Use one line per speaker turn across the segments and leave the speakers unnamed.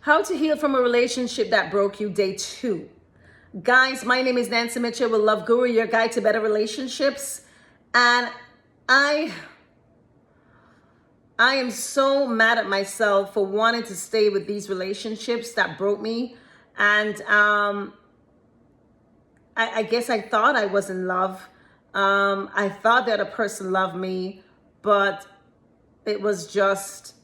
How to heal from a relationship that broke you, day 2. Guys, my name is Nancy Mitchell with Love Guru, your guide to better relationships. And I am so mad at myself for wanting to stay with these relationships that broke me. And I guess I thought I was in love. I thought that a person loved me, but it was just,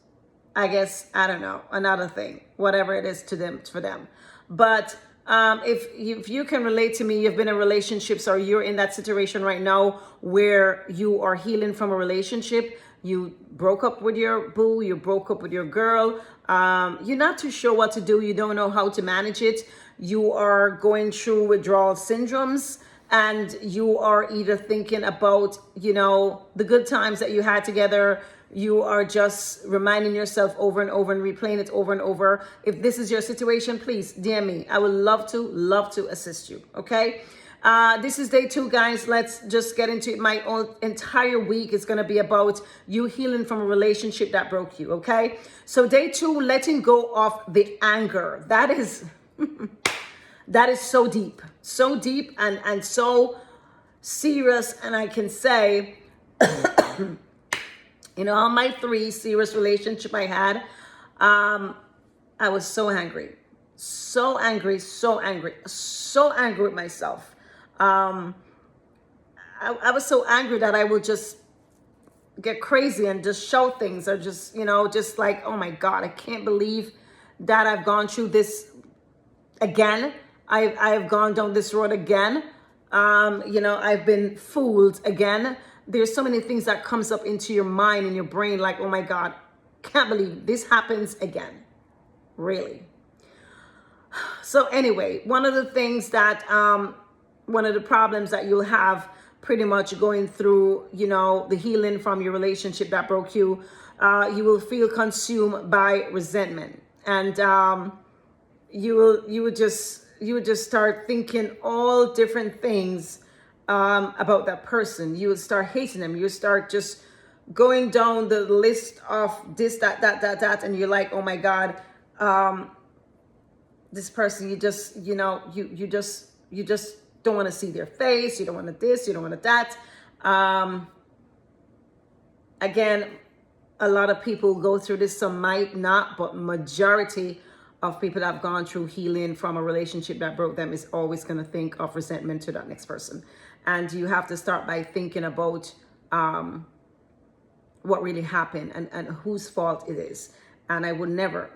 I guess, I don't know, another thing, whatever it is to them, for them. But if you can relate to me, you've been in relationships or you're in that situation right now where you are healing from a relationship, you broke up with your boo, you broke up with your girl, you're not too sure what to do, you don't know how to manage it, you are going through withdrawal syndromes, and you are either thinking about, the good times that you had together. You are just reminding yourself over and over and replaying it over and over. If this is your situation, please DM me. I would love to assist you. Okay. This is day 2, guys. Let's just get into it. My entire week is going to be about you healing from a relationship that broke you. Okay. So day 2, letting go of the anger. That is, that is so deep and so serious. And I can say, on my 3 serious relationship I had, I was so angry with myself. I was so angry that I would just get crazy and just shout things, or just, just like, oh my God, I can't believe that I've gone through this again. I've gone down this road again. I've been fooled again. There's so many things that comes up into your mind and your brain, like, oh my God, can't believe this happens again. Really. So anyway, one of the things that, one of the problems that you'll have pretty much going through, the healing from your relationship that broke you, you will feel consumed by resentment. And you would just start thinking all different things about that person. You would start hating them. You start just going down the list of this, that, and you're like, oh my God, this person, you just don't want to see their face. You don't want to this, you don't want to that. Again, a lot of people go through this, some might not, but majority of people that have gone through healing from a relationship that broke them is always going to think of resentment to that next person. And you have to start by thinking about what really happened and whose fault it is. And I would never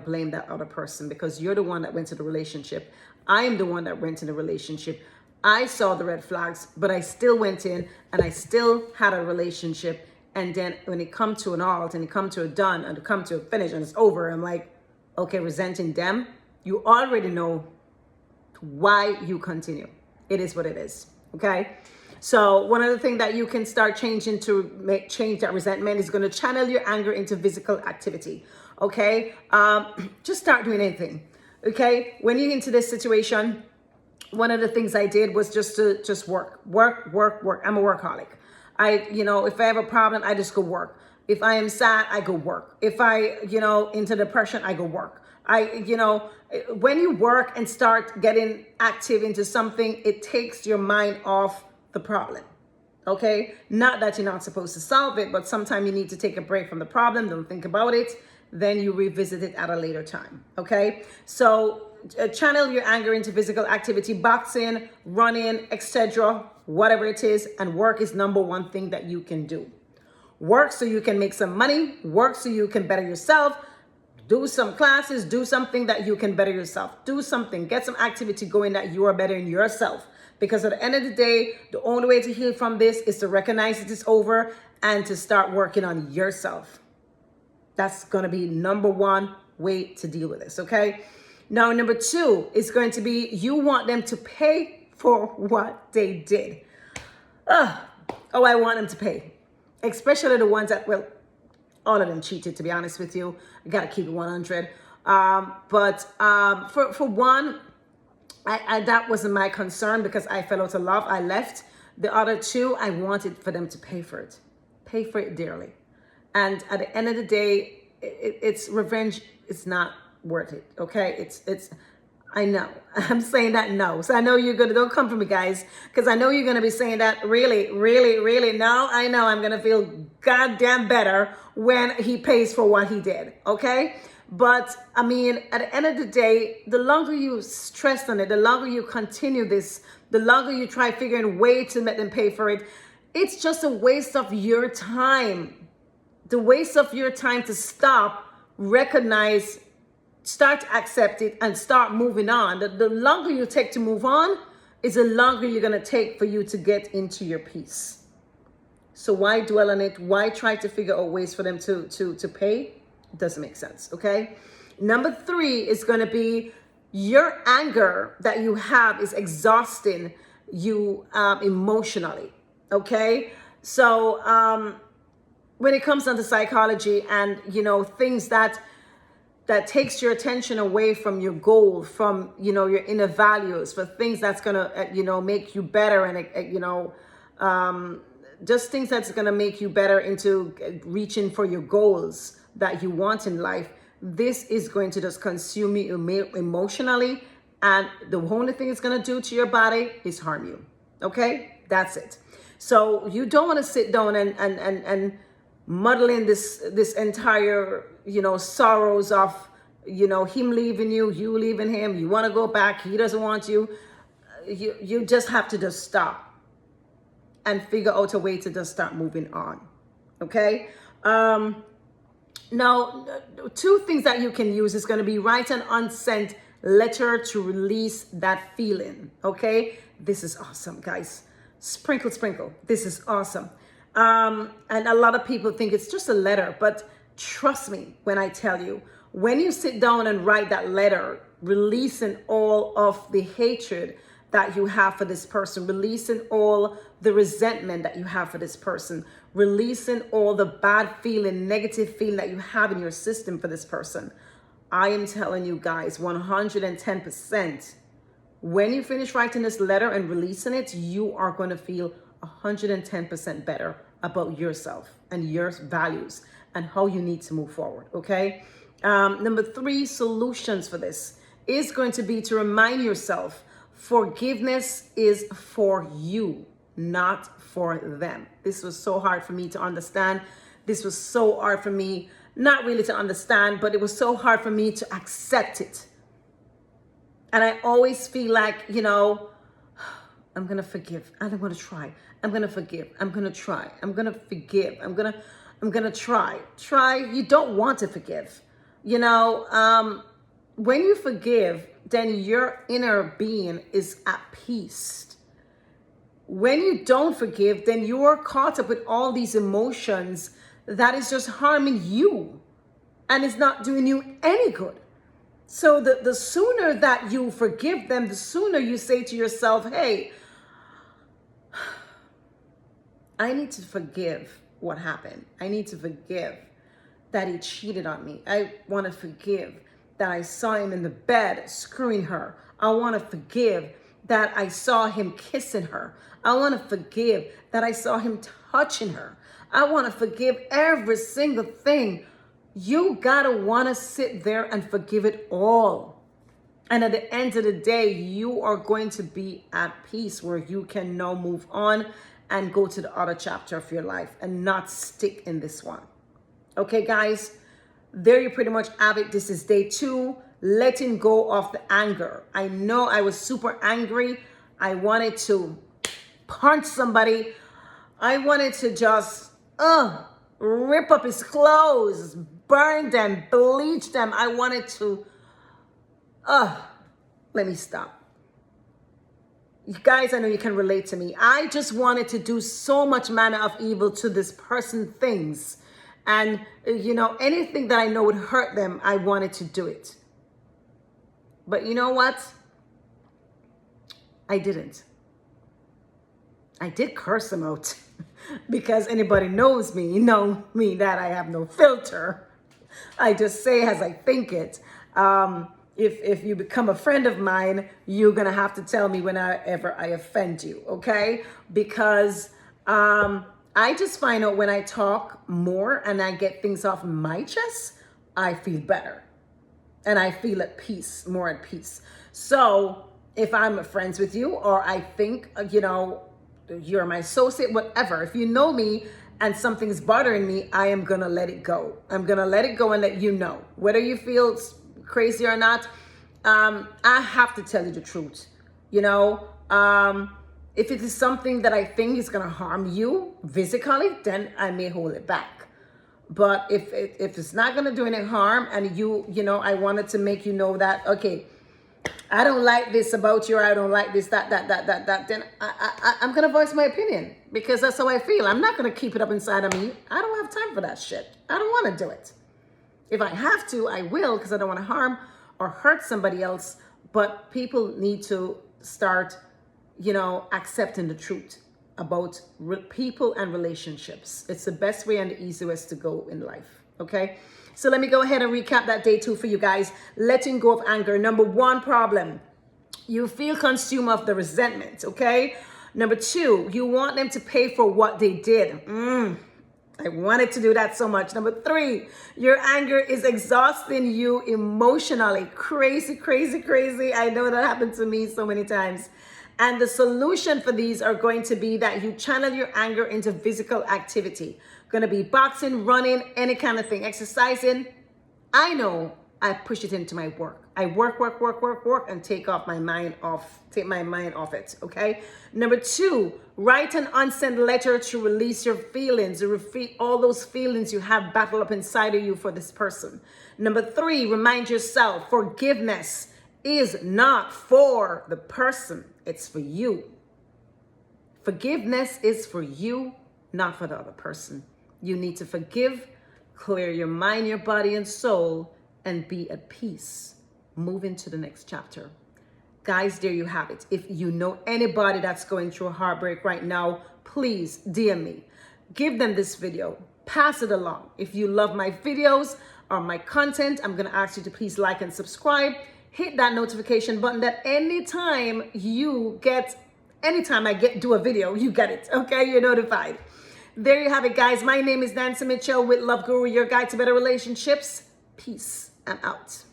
blame that other person, because you're the one that went to the relationship. I am the one that went to the relationship. I saw the red flags, but I still went in and I still had a relationship. And then when it come to an halt and it come to a done and it come to a finish and it's over, I'm like, okay, resenting them. You already know why you continue. It is what it is. Okay. So one of the things that you can start changing to change that resentment is going to channel your anger into physical activity. Okay. Just start doing anything. Okay. When you're into this situation, one of the things I did was just to work. I'm a workaholic. If I have a problem, I just go work. If I am sad, I go work. If I, into depression, I go work. When you work and start getting active into something, it takes your mind off the problem. Okay. Not that you're not supposed to solve it, but sometimes you need to take a break from the problem. Don't think about it. Then you revisit it at a later time. Okay. So channel your anger into physical activity, boxing, running, etc., whatever it is. And work is number one thing that you can do. Work so you can make some money. Work so you can better yourself. Do some classes. Do something that you can better yourself. Do something. Get some activity going that you are bettering yourself. Because at the end of the day, the only way to heal from this is to recognize it is over and to start working on yourself. That's going to be number one way to deal with this. Okay. Now, number 2 is going to be, you want them to pay for what they did. I want them to pay. Especially the ones that, well, all of them cheated, to be honest with you. I got to keep it 100. But for one, I that wasn't my concern, because I fell out of love. I left. The other 2, I wanted for them to pay for it dearly. And at the end of the day, it's revenge. It's not worth it. Okay, it's. I know I'm saying that no, so I know you're gonna don't come for me, guys, because I know you're gonna be saying that really, really, really. No, I know I'm gonna feel goddamn better when he pays for what he did. Okay, but I mean, at the end of the day, the longer you stress on it, the longer you continue this, the longer you try figuring a way to make them pay for it, it's just a waste of your time. The waste of your time to stop, recognize, start to accept it, and start moving on. The longer you take to move on is the longer you're going to take for you to get into your peace. So why dwell on it? Why try to figure out ways for them to pay? It doesn't make sense, okay? Number 3 is going to be your anger that you have is exhausting you emotionally, okay? So when it comes down to psychology and, things that takes your attention away from your goal, from, your inner values, for things that's going to, make you better and, just things that's going to make you better into reaching for your goals that you want in life. This is going to just consume you emotionally. And the only thing it's going to do to your body is harm you. Okay, that's it. So you don't want to sit down and muddle in this entire, sorrows of, him leaving you, you leaving him. You want to go back. He doesn't want you. You just have to just stop and figure out a way to just start moving on. Okay. Now, 2 things that you can use is going to be write an unsent letter to release that feeling. Okay. This is awesome, guys. Sprinkle, sprinkle. This is awesome. And a lot of people think it's just a letter, but trust me when I tell you, when you sit down and write that letter, releasing all of the hatred that you have for this person, releasing all the resentment that you have for this person, releasing all the bad feeling, negative feeling that you have in your system for this person, I am telling you guys, 110%, when you finish writing this letter and releasing it, you are going to feel 110% better about yourself and your values and how you need to move forward. Okay. Number 3 solutions for this is going to be to remind yourself forgiveness is for you, not for them. This was so hard for me to understand. This was so hard for me, not really to understand, but it was so hard for me to accept it. And I always feel like, I'm going to forgive. I'm going to try. I'm going to forgive. I'm going to try. I'm going to forgive. I'm going to try. You don't want to forgive. When you forgive, then your inner being is at peace. When you don't forgive, then you are caught up with all these emotions that is just harming you and is not doing you any good. So the sooner that you forgive them, the sooner you say to yourself, hey, I need to forgive what happened. I need to forgive that he cheated on me. I want to forgive that I saw him in the bed screwing her. I want to forgive that I saw him kissing her. I want to forgive that I saw him touching her. I want to forgive every single thing. You gotta want to sit there and forgive it all. And at the end of the day, you are going to be at peace where you can now move on and go to the other chapter of your life and not stick in this one. Okay, guys, there you pretty much have it. This is day 2, letting go of the anger. I know I was super angry. I wanted to punch somebody. I wanted to just rip up his clothes, burn them, bleach them. I wanted to, let me stop. You guys, I know you can relate to me. I just wanted to do so much manner of evil to this person, things. And, anything that I know would hurt them, I wanted to do it. But you know what? I didn't. I did curse him out because anybody knows me, know me that I have no filter. I just say as I think it. If you become a friend of mine, you're going to have to tell me whenever I offend you, okay? Because I just find out when I talk more and I get things off my chest, I feel better. and I feel at peace, more at peace. So if I'm friends with you, or I think, you're my associate, whatever, if you know me and something's bothering me, I am going to let it go. I'm going to let it go and let you know. Whether you feel crazy or not, I have to tell you the truth. If it is something that I think is going to harm you physically, then I may hold it back. But if it's not going to do any harm, and I wanted to make you know that, okay, I don't like this about you, or I don't like this, that, then I'm going to voice my opinion, because that's how I feel. I'm not going to keep it up inside of me. I don't have time for that shit. I don't want to do it. If I have to, I will, because I don't want to harm or hurt somebody else. But people need to start, accepting the truth about people and relationships. It's the best way and the easiest to go in life. Okay. So let me go ahead and recap that day 2 for you guys. Letting go of anger. Number 1 problem, you feel consumed of the resentment. Okay. Number 2, you want them to pay for what they did. I wanted to do that so much. Number 3, your anger is exhausting you emotionally. Crazy, crazy, crazy. I know that happened to me so many times. And the solution for these are going to be that you channel your anger into physical activity. Going to be boxing, running, any kind of thing, exercising. I know I push it into my work. I work, and take my mind off it. Okay. Number 2, write an unsent letter to release your feelings, all those feelings you have bottled up inside of you for this person. Number 3, remind yourself forgiveness is not for the person. It's for you. Forgiveness is for you, not for the other person. You need to forgive, clear your mind, your body, and soul, and be at peace. Move into the next chapter. Guys, there you have it. If you know anybody that's going through a heartbreak right now, please DM me. Give them this video. Pass it along. If you love my videos or my content, I'm going to ask you to please like and subscribe. Hit that notification button that anytime I do a video, you get it. Okay, you're notified. There you have it, guys. My name is Nancy Mitchell with Love Guru, your guide to better relationships. Peace. I'm out.